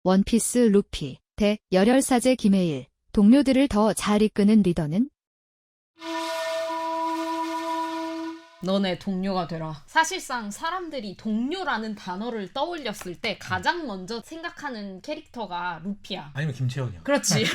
원피스 루피 대 열혈사제 김해일. 동료들을 더 잘 이끄는 리더는? 너네 동료가 되라. 사실상 사람들이 동료라는 단어를 떠올렸을 때 가장 먼저 생각하는 캐릭터가 루피야. 아니면 김채연이야. 그렇지.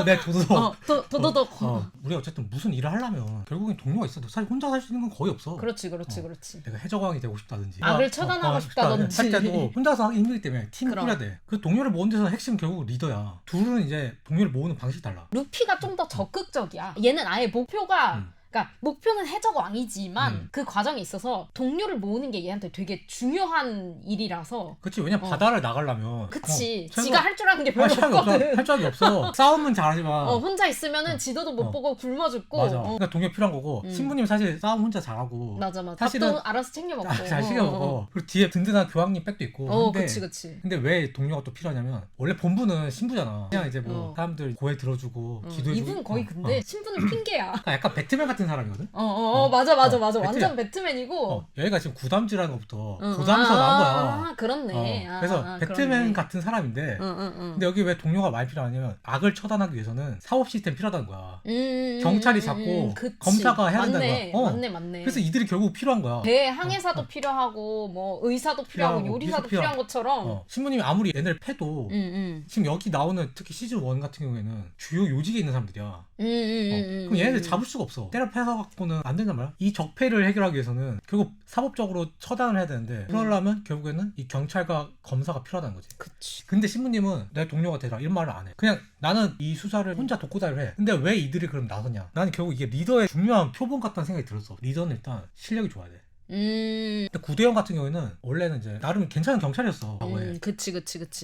내 도도덕. 도도덕. 우리가 어쨌든 무슨 일을 하려면 결국엔 동료가 있어도 사실 혼자 살 수 있는 건 거의 없어. 그렇지. 내가 해적왕이 되고 싶다든지 악을 처단하고 싶다든지 할 때도 혼자서 하기 힘들기 때문에 팀을 그럼. 꾸려야 돼. 그 동료를 모은 데서 핵심 결국 리더야. 둘은 이제 동료를 모으는 방식이 달라. 루피가 좀 더 적극적이야. 얘는 아예 목표가 그러니까 목표는 해적왕이지만 그 과정에 있어서 동료를 모으는 게 얘한테 되게 중요한 일이라서. 그치. 왜냐면 바다를 나가려면 그치. 최소- 지가 할 줄 아는 게 별로 시간이 없거든. 할 줄이 없어. 싸움은 잘하지만 혼자 있으면은 지도도 못 보고 굶어 죽고. 맞아. 그러니까 동료 필요한 거고 신부님 사실 싸움 혼자 잘하고 맞아. 사실은 밥도 알아서 챙겨 먹고. 잘 시켜 먹고 그리고 뒤에 든든한 교황님 백도 있고. 그치. 근데 왜 동료가 또 필요하냐면 원래 본부는 신부잖아. 그냥 이제 뭐 사람들 고해 들어주고 기도해주고. 이분 거의 근데 신부는 핑계야. 그러니까 약간 배트맨 같은 사람이거든. 맞아. 배트맨. 완전 배트맨이고. 여기가 지금 구담지라는 것부터 구담에서 나온 거야. 그렇네. 그래서 배트맨 그렇네. 같은 사람인데 근데 여기 왜 동료가 많이 필요하냐면 악을 처단하기 위해서는 사법 시스템 필요하다는 거야. 경찰이 잡고 검사가 해야 된다는 거야. 맞네. 그래서 이들이 결국 필요한 거야. 배 항해사도 필요하고 뭐 의사도 필요하고 요리사도 필요한 것처럼. 신부님이 아무리 얘네를 패도 지금 여기 나오는 특히 시즌 1 같은 경우에는 주요 요직에 있는 사람들이야. 그럼 얘네들 잡을 수가 없어. 때려 패서 갖고는 안 된단 말이야. 이 적폐를 해결하기 위해서는 결국 사법적으로 처단을 해야 되는데 그러려면 결국에는 이 경찰과 검사가 필요하다는 거지. 그치. 근데 신부님은 내 동료가 되라 이런 말을 안 해. 그냥 나는 이 수사를 혼자 독고다이를 해. 근데 왜 이들이 그럼 나서냐. 나는 결국 이게 리더의 중요한 표본 같다는 생각이 들었어. 리더는 일단 실력이 좋아야 돼. 근데 구대영 같은 경우에는 원래는 이제 나름 괜찮은 경찰이었어. 과거에. 그치.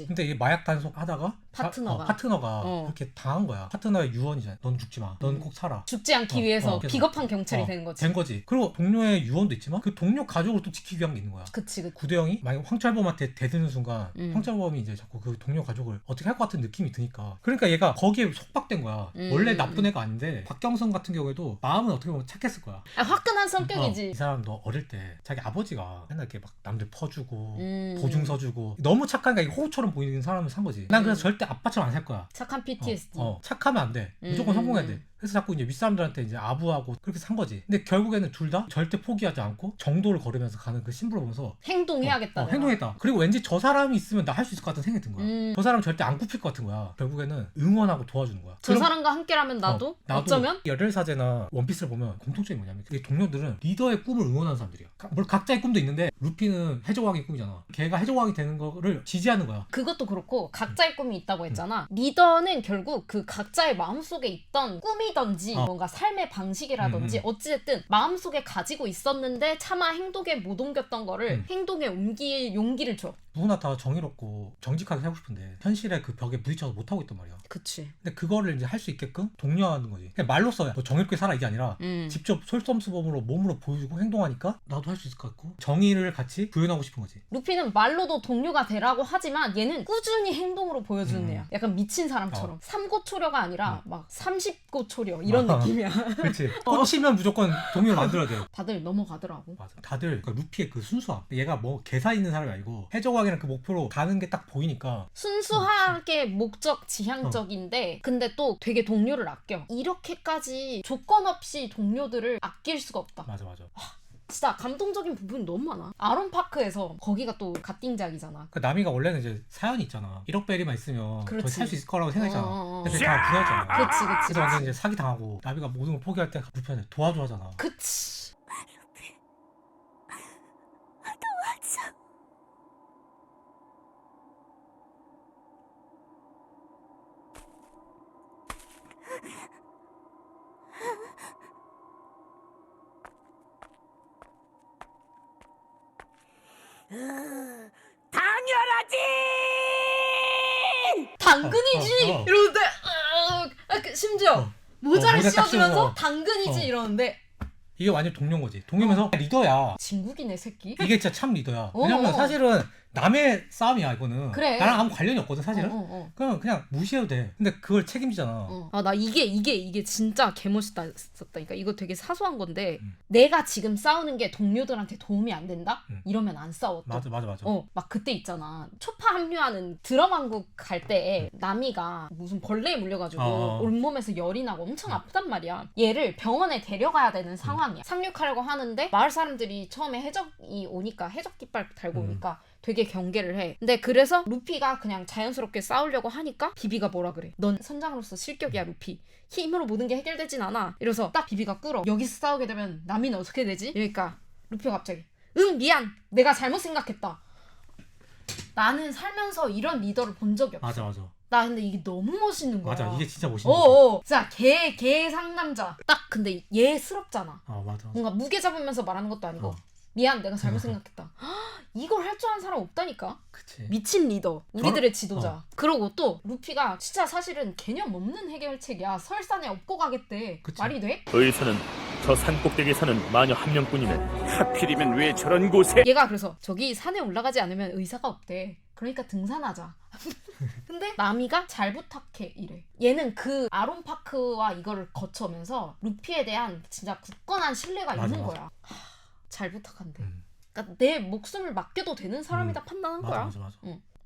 근데 이게 마약 단속 하다가 파트너가 그렇게 당한 거야. 파트너의 유언이잖아. 넌 죽지 마. 넌 꼭 살아. 죽지 않기 위해서 비겁한 경찰이 된 거지. 그리고 동료의 유언도 있지만 그 동료 가족을 또 지키기 위한 게 있는 거야. 그치. 구대영이 만약 황철범한테 대드는 순간 황철범이 이제 자꾸 그 동료 가족을 어떻게 할 것 같은 느낌이 드니까 그러니까 얘가 거기에 속박된 거야. 원래 나쁜 애가 아닌데 박경선 같은 경우에도 마음은 어떻게 보면 착했을 거야. 화끈한 성격이지. 이 사람도 어릴 때 자기 아버지가 맨날 이렇게 막 남들 퍼주고 보증 서주고 너무 착하니까 이게 호구처럼 보이는 사람을 산 거지. 난 그래서 절대 아빠처럼 안 살 거야. 착한 PTSD. 착하면 안 돼. 무조건 성공해야 돼. 그래서 자꾸 이제 윗사람들한테 이제 아부하고 그렇게 산 거지. 근데 결국에는 둘 다 절대 포기하지 않고 정도를 걸으면서 가는 그 신부를 보면서 행동해야겠다. 행동했다. 그리고 왠지 저 사람이 있으면 나 할 수 있을 것 같은 생각이 든 거야. 저 사람 절대 안 굽힐 것 같은 거야. 결국에는 응원하고 도와주는 거야. 저 사람과 함께라면 나도 어쩌면 열혈사제나 원피스를 보면 공통점이 뭐냐면 이 동료들은 리더의 꿈을 응원하는 사람들이야. 물론 각자의 꿈도 있는데 루피는 해적왕의 꿈이잖아. 걔가 해적왕이 되는 거를 지지하는 거야. 그것도 그렇고 각자의 꿈이 있다고 했잖아. 리더는 결국 그 각자의 마음속에 있던 꿈이던지 뭔가 삶의 방식이라든지 어찌됐든 마음속에 가지고 있었는데 차마 행동에 못 옮겼던 거를 행동에 옮길 용기를 줘. 누구나 다 정의롭고 정직하게 살고 싶은데 현실의 그 벽에 부딪혀서 못하고 있단 말이야. 그치. 근데 그거를 이제 할 수 있게끔 독려하는 거지. 그냥 말로써 너 정의롭게 살아 이게 아니라 직접 솔선수범으로 몸으로 보여주고 행동하니까 나도 할 수 있을 것 같고 정의를 같이 구현하고 싶은 거지. 루피는 말로도 동료가 되라고 하지만 얘는 꾸준히 행동으로 보여주는 애야. 약간 미친 사람처럼. 3고초려가 아니라 막 30고초려 이런 느낌이야. 그렇지. 꽂히면 무조건 동료를 만들어야 돼. 다들 넘어가더라고. 맞아. 다들 그러니까 루피의 그 순수함. 얘가 뭐 개사 있는 사람이 아니고 해적왕이랑 그 목표로 가는 게 딱 보이니까 순수하게 목적 지향적인데 근데 또 되게 동료를 아껴. 이렇게까지 조건 없이 동료들을 아낄 수가 없다. 맞아. 진짜 감동적인 부분이 너무 많아. 아론파크에서 거기가 또 갓띵작이잖아. 그 나미가 원래는 이제 사연이 있잖아. 1억 베리만 있으면 거의 살 수 있을 거라고 생각했잖아. 근데 다 분해했잖아. 그치. 그래서 완전 이제 사기 당하고 나비가 모든 걸 포기할 때 루피한테 도와줘 하잖아. 그치. 당연하지! 당근이지! 이러는데 심지어 모자를 모자 딱 씌워주면서 씌우고. 당근이지 이러는데 이게 완전 동료인 거지. 동료면서 리더야. 진국이네 새끼. 이게 진짜 참 리더야. 왜냐면 사실은 남의 싸움이야 이거는. 그래. 나랑 아무 관련이 없거든 사실은. 그냥 무시해도 돼. 근데 그걸 책임지잖아. 아, 나 이게 진짜 개멋있다니까. 이거 되게 사소한 건데 내가 지금 싸우는 게 동료들한테 도움이 안 된다? 이러면 안 싸웠다. 맞아. 막 그때 있잖아. 초파 합류하는 드럼왕국 갈 때 남이가 무슨 벌레에 물려가지고 온몸에서 열이 나고 엄청 아프단 말이야. 얘를 병원에 데려가야 되는 상황이야. 상륙하려고 하는데 마을 사람들이 처음에 해적이 오니까 해적 깃발 달고 오니까 되게 경계를 해. 근데 그래서 루피가 그냥 자연스럽게 싸우려고 하니까 비비가 뭐라 그래. 넌 선장으로서 실격이야 루피. 힘으로 모든 게 해결되진 않아. 이래서 딱 비비가 끌어. 여기서 싸우게 되면 남이는 어떻게 되지? 이러니까 루피가 갑자기 미안. 내가 잘못 생각했다. 나는 살면서 이런 리더를 본 적이 없어. 맞아. 나 근데 이게 너무 멋있는 거야. 맞아. 이게 진짜 멋있는 거야. 진짜 개 상남자. 딱 근데 얘스럽잖아. 맞아. 뭔가 무게 잡으면서 말하는 것도 아니고 미안 내가 잘못 생각했다. 이걸 할 줄 아는 사람 없다니까. 그치. 미친 리더. 우리들의 지도자. 그러고 또 루피가 진짜 사실은 개념 없는 해결책이야. 설산에 업고 가겠대. 그치. 말이 돼? 의사는 저 산꼭대기에 사는 마녀 한 명뿐이네. 하필이면 왜 저런 곳에? 얘가 그래서 저기 산에 올라가지 않으면 의사가 없대. 그러니까 등산하자. 근데 나미가 잘 부탁해 이래. 얘는 그 아론파크와 이거를 거쳐오면서 루피에 대한 진짜 굳건한 신뢰가 있는 거야. 잘 부탁한대. 그러니까 내 목숨을 맡겨도 되는 사람이다 판단한 거야. 맞아.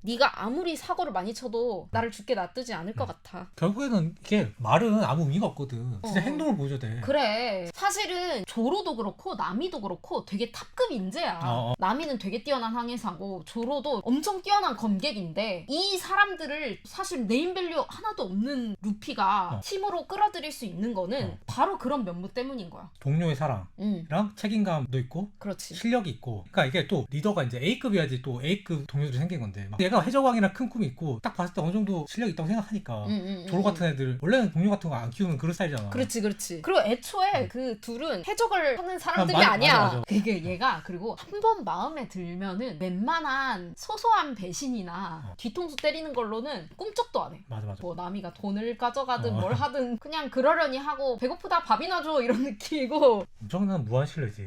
네가 아무리 사고를 많이 쳐도 나를 죽게 놔두지 않을 것 같아. 결국에는 이게 말은 아무 의미가 없거든. 진짜 행동을 보여줘야 돼. 그래. 사실은 조로도 그렇고 나미도 그렇고 되게 탑급 인재야. 나미는 되게 뛰어난 항해사고 조로도 엄청 뛰어난 검객인데 이 사람들을 사실 네임밸류 하나도 없는 루피가 팀으로 끌어들일 수 있는 거는 바로 그런 면모 때문인 거야. 동료의 사랑이랑 책임감도 있고 그렇지. 실력이 있고. 그러니까 이게 또 리더가 이제 A급이어야지 또 A급 동료들이 생긴 건데 막 얘가 해적왕이랑 큰 꿈이 있고 딱 봤을 때 어느 정도 실력이 있다고 생각하니까 조로 같은 애들 원래는 동료 같은 거 안 키우는 그런 스타일이잖아. 그렇지. 그리고 애초에 그 둘은 해적을 하는 사람들이 아니야. 맞아. 그게 얘가 그리고 한 번 마음에 들면은 웬만한 소소한 배신이나 뒤통수 때리는 걸로는 꿈쩍도 안 해. 맞아. 뭐 나미가 돈을 가져가든 뭘 하든 그냥 그러려니 하고 배고프다 밥이나 줘 이런 느낌이고. 엄청난 무한 신뢰지.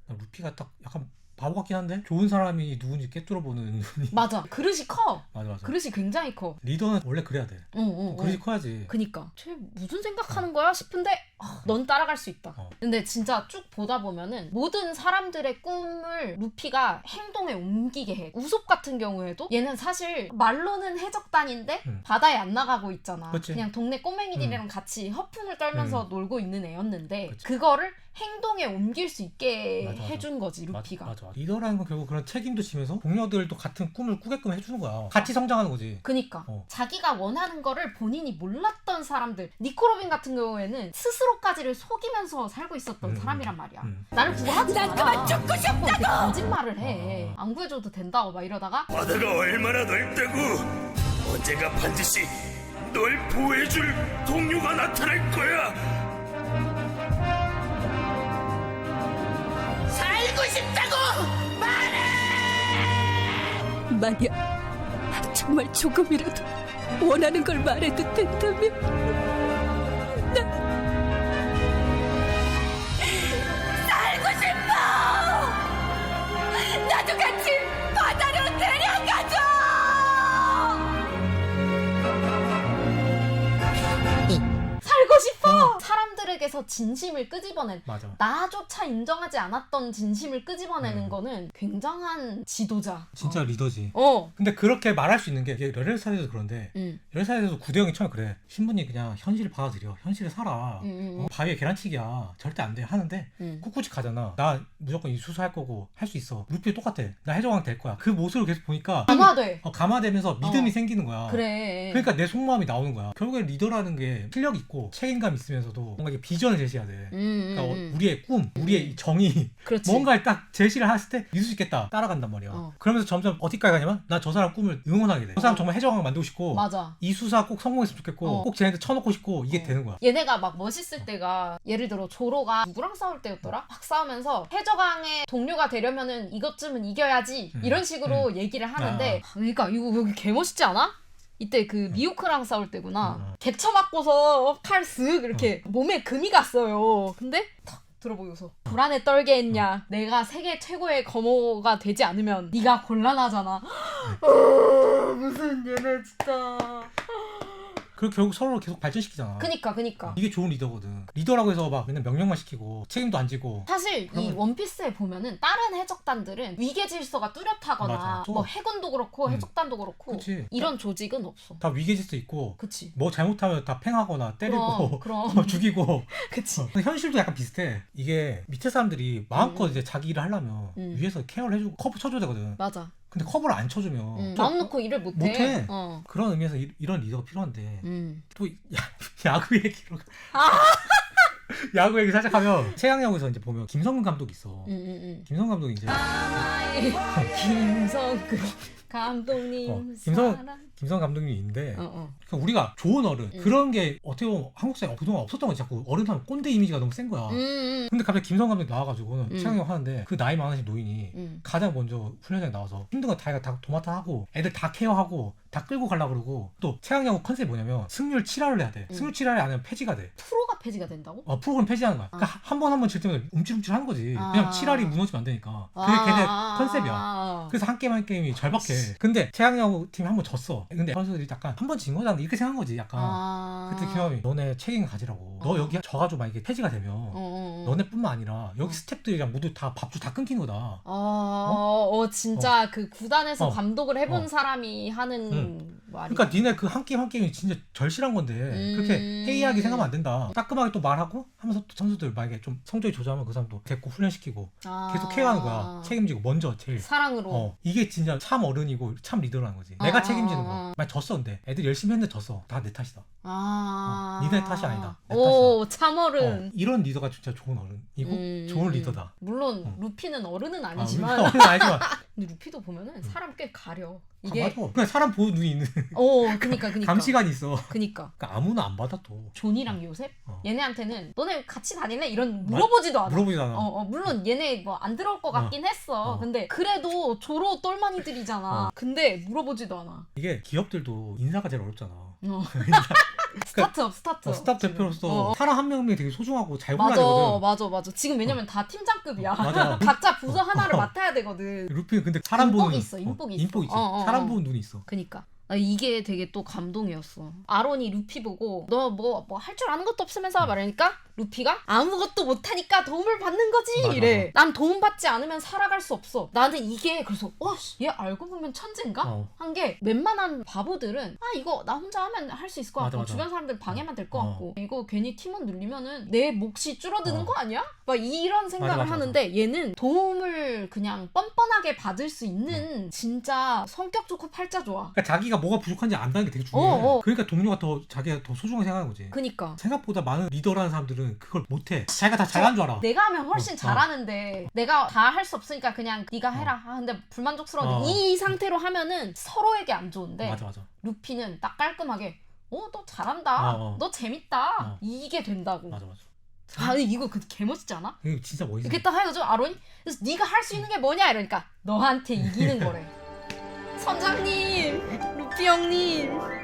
루피가 딱 약간 바보 같긴 한데 좋은 사람이 누군지 꿰뚫어보는 눈이. 맞아. 그릇이 커. 맞아. 그릇이 굉장히 커. 리더는 원래 그래야 돼. 그릇이 커야지. 그니까 쟤 무슨 생각하는 거야 싶은데 넌 따라갈 수 있다. 근데 진짜 쭉 보다 보면은 모든 사람들의 꿈을 루피가 행동에 옮기게 해. 우솝 같은 경우에도 얘는 사실 말로는 해적단인데 바다에 안 나가고 있잖아. 그치. 그냥 동네 꼬맹이들이랑 같이 허풍을 떨면서 놀고 있는 애였는데 그거를 행동에 옮길 수 있게 맞아. 해준 거지 루피가. 맞아. 리더라는 건 결국 그런 책임도 지면서 동료들도 같은 꿈을 꾸게끔 해주는 거야. 같이 성장하는 거지. 그니까 자기가 원하는 거를 본인이 몰랐던 사람들. 니코로빈 같은 경우에는 스스로까지를 속이면서 살고 있었던 사람이란 말이야. 나를 구하지 마라. 난 그만 죽고 싶다고. 거짓말을 해. 안 구해줘도 된다고 막 이러다가 바다가 얼마나 넓다고. 언젠가 반드시 널 보호해줄 동료가 나타날 거야. 살고 싶다고 말해! 만약 정말 조금이라도 원하는 걸 말해도 된다면 난 살고 싶어! 나도 같이 바다로 데려가줘! 살고 싶어! 사람들에게서 진심을 끄집어낸 맞아. 나조차 인정하지 않았던 진심을 끄집어내는 거는 굉장한 지도자. 진짜 리더지. 어. 근데 그렇게 말할 수 있는 게 이게 열혈사에서 그런데 열혈사에서 구대영이 처음에 그래. 신분이 그냥 현실을 받아들여. 현실에 살아. 바위에 계란치기야. 절대 안 돼. 하는데 꿋꿋이 가잖아. 나 무조건 이 수수할 거고 할 수 있어. 루피 똑같아. 나 해적왕 될 거야. 그 모습을 계속 보니까 감화돼. 감화되면서 믿음이 생기는 거야. 그래. 그러니까 내 속마음이 나오는 거야. 결국에 리더라는 게 실력 있고 책임감 있으면서도 뭔가 이게 비전을 제시해야 돼. 그러니까 우리의 꿈, 우리의 정의 그렇지. 뭔가를 딱 제시를 했을 때 믿을 수 있겠다. 따라간단 말이야. 그러면서 점점 어디까지 가냐면 나 저 사람 꿈을 응원하게 돼. 저 사람 정말 해적왕 만들고 싶고 맞아. 이 수사 꼭 성공했으면 좋겠고 꼭 쟤네한테 쳐놓고 싶고 이게 되는 거야. 얘네가 막 멋있을 때가 예를 들어 조로가 누구랑 싸울 때였더라? 막 싸우면서 해적왕의 동료가 되려면은 이것쯤은 이겨야지 이런 식으로 얘기를 하는데 그러니까 이거 여기 개멋있지 않아? 이때 그 미호크랑 싸울 때구나. 개쳐 맞고서 칼 쓱 이렇게 몸에 금이 갔어요. 근데 탁 들어보고서 불안에 떨게 했냐. 내가 세계 최고의 거모가 되지 않으면 네가 곤란하잖아. 무슨 얘네 진짜. 그리고 결국 서로를 계속 발전시키잖아. 그니까. 이게 좋은 리더거든. 리더라고 해서 막 맨날 명령만 시키고 책임도 안 지고. 사실 이 원피스에 보면은 다른 해적단들은 위계 질서가 뚜렷하거나 맞아. 뭐 해군도 그렇고 해적단도 그렇고 그치. 이런 조직은 없어. 다 위계질서 있고. 그치. 뭐 잘못하면 다 팽하거나 때리고 그럼. 죽이고. 그치. 근데 현실도 약간 비슷해. 이게 밑에 사람들이 마음껏 이제 자기 일을 하려면 위에서 케어를 해주고 커브 쳐줘야 되거든. 맞아. 근데 커브를 안 쳐주면 또 마음 놓고 일을 못해. 못해. 어. 그런 의미에서 이런 리더가 필요한데 또 야구 얘기로 야구 얘기 살짝 하면 최양야구에서 이제 보면 김성근 감독이 있어. 김성근 감독이 이제 김성근 감독님 김성근 감독님이 있는데 어. 그러니까 우리가 좋은 어른 그런 게 어떻게 보면 한국 사회에 그동안 없었던 거지. 자꾸 어른 하면 꼰대 이미지가 너무 센 거야. 근데 갑자기 김성근 감독이 나와가지고는 최양야구 하는데 그 나이 많으신 노인이 가장 먼저 훈련장에 나와서 힘든 거 자기가 다 도맡아 하고 애들 다 케어하고 다 끌고 가려고 그러고 또 최양야구 컨셉이 뭐냐면 승률 7할을 해야 돼. 승률 7할이 안 하면 폐지가 돼. 프로가 폐지가 된다고? 프로그램 폐지하는 거야. 그러니까 한 번 질 때마다 움찔움찔 하는 거지. 그냥 7할이 무너지면 안 되니까. 그게 걔네 컨셉이야. 그래서 한 게임이 절박해. 근데 최양야구 팀이 한 번 졌어. 근데 선수들이 약간 한 번 진 거잖아 이렇게 생각한 거지. 약간 그때 김함이 너네 책임 가지라고. 너 여기 져가지고 만약에 폐지가 되면 너네뿐만 아니라 여기 스태프들이랑 모두 다 밥줄 다 끊긴 거다. 진짜 그 구단에서 감독을 해본 사람이 하는 말이. 그러니까 니네 그 한 게임이 진짜 절실한 건데 그렇게 해이하게 생각하면 안 된다. 따끔하게 또 말하고 하면서 또 선수들 만약에 좀 성적이 조절하면 그 사람도 데리고 훈련시키고 계속 케어하는 거야. 책임지고 먼저 제일 사랑으로. 이게 진짜 참 어른이고 참 리더라는 거지. 내가 책임지는 거야. 만약 졌어 근데 애들 열심히 했는데 졌어. 다 내 탓이다. 니네 탓이 아니다. 내 탓이다. 참 어른. 이런 리더가 진짜 좋은 어른이고 좋은 리더다. 물론 루피는 어른은 아니지만. 어른은 아니지만. 근데 루피도 보면은 사람 꽤 가려. 이게 맞아. 그냥 사람 보는 눈이 있는. 그니까. 감시관이 있어. 그니까 아무나 안 받아 또. 존이랑 요셉 얘네한테는 너네 같이 다닐래? 이런 물어보지도 않아. 물어보지도 않아. 물론 얘네 뭐 안 들어올 것 같긴 했어. 근데 그래도 조로 똘마니들이잖아. 근데 물어보지도 않아. 이게 기업들도 인사가 제일 어렵잖아. 스타트업 대표로서 사람 한 명이 되게 소중하고 잘 골라야 되거든. 맞아. 지금 왜냐면 다 팀장급이야. 맞아. 각자 부서 하나를 맡아야 되거든. 루피는 근데 사람 보는 인복이 있어. 인복이 있어. 사람 보는 눈이 있어. 그니까. 이게 되게 또 감동이었어. 아론이 루피 보고 너 뭐 할 줄 아는 것도 없으면서 말하니까 루피가 아무것도 못하니까 도움을 받는 거지. 맞아, 이래. 난 도움받지 않으면 살아갈 수 없어. 나한테 이게 그래서 얘 알고 보면 천재인가? 한 게 웬만한 바보들은 이거 나 혼자 하면 할 수 있을 것 같고 주변 사람들 방해만 될 것 같고 이거 괜히 팀원 눌리면은 내 몫이 줄어드는 거 아니야? 막 이런 생각을 하는데 얘는 도움을 그냥 뻔뻔하게 받을 수 있는 진짜 성격 좋고 팔자 좋아. 그러니까 자기가 뭐가 부족한지 안다는 게 되게 중요해. 그러니까 동료가 자기가 더 소중하게 생각하는 거지. 그니까. 생각보다 많은 리더라는 사람들은 그걸 못해. 자기가 다 잘하는 줄 알아. 내가 하면 훨씬 잘하는데 내가 다 할 수 없으니까 그냥 네가 해라. 근데 불만족스러운데 이 상태로 하면은 서로에게 안 좋은데 맞아. 루피는 딱 깔끔하게 너 잘한다. 너 재밌다. 이게 된다고. 맞아. 이거 개멋있지 않아? 이거 진짜 멋있어. 이렇게 딱 해가지고 아론이 그래서 네가 할 수 있는 게 뭐냐 이러니까 너한테 이기는 거래. 선장님, 루피 형님.